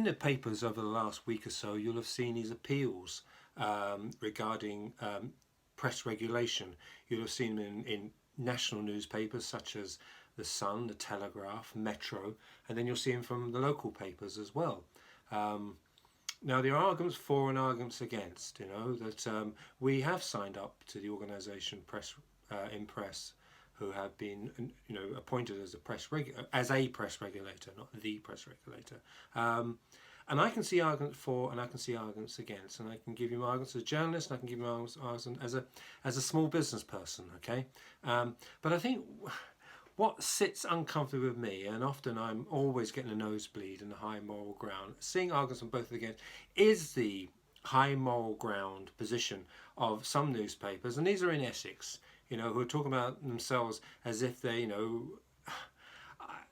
in the papers over the last week or so, you'll have seen these appeals regarding press regulation. You'll have seen them in national newspapers such as The Sun, The Telegraph, Metro, and then you'll see them from the local papers as well. Now, there are arguments for and arguments against, that we have signed up to the organisation Impress, who have been, appointed as a press regulator, not the press regulator. And I can see arguments for and I can see arguments against, and I can give you arguments as a journalist, and I can give you arguments as a small business person. Okay, but I think what sits uncomfortably with me, and often I'm always getting a nosebleed in the high moral ground, seeing arguments on both against, is the high moral ground position of some newspapers, and these are in Essex, who are talking about themselves as if they,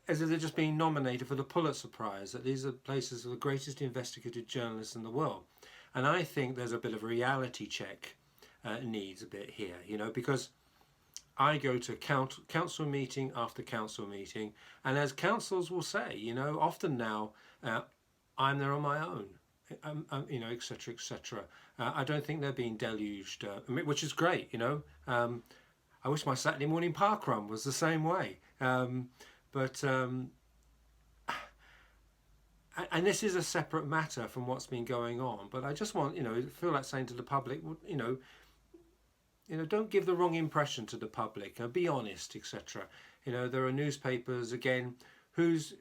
as if they're just being nominated for the Pulitzer Prize, that these are places of the greatest investigative journalists in the world. And I think there's a bit of a reality check needs a bit here, because I go to council meeting after council meeting, and as councils will say, often now I'm there on my own, etc., etc. I don't think they're being deluged, which is great, I wish my Saturday morning parkrun was the same way, but and this is a separate matter from what's been going on. But I just want, feel like saying to the public, don't give the wrong impression to the public. Be honest, etc. There are newspapers again who's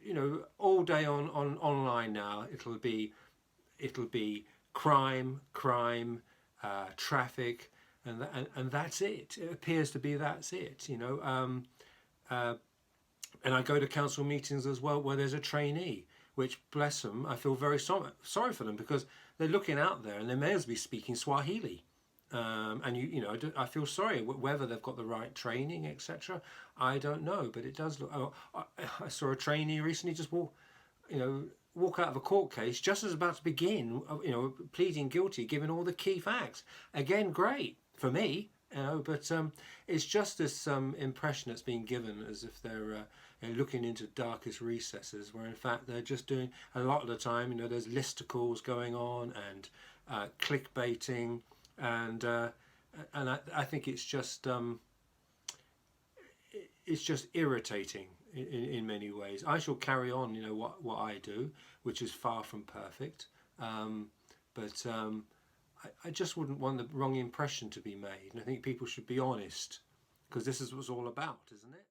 all day on online now. It'll be crime, traffic, and that's it. It appears to be that's it. And I go to council meetings as well where there's a trainee, which, bless them, I feel very sorry for them, because they're looking out there and they may as well be speaking Swahili. And I feel sorry whether they've got the right training, etc. I don't know, but it does look. I saw a trainee recently just walk out of a court case just as about to begin, pleading guilty, giving all the key facts. Again, great for me, but it's just this impression that's being given as if they're looking into darkest recesses, where in fact they're just doing, a lot of the time, there's listicles going on and clickbaiting. And I think it's just irritating in many ways. I shall carry on, what I do, which is far from perfect. But I just wouldn't want the wrong impression to be made. And I think people should be honest, because this is what it's all about, isn't it?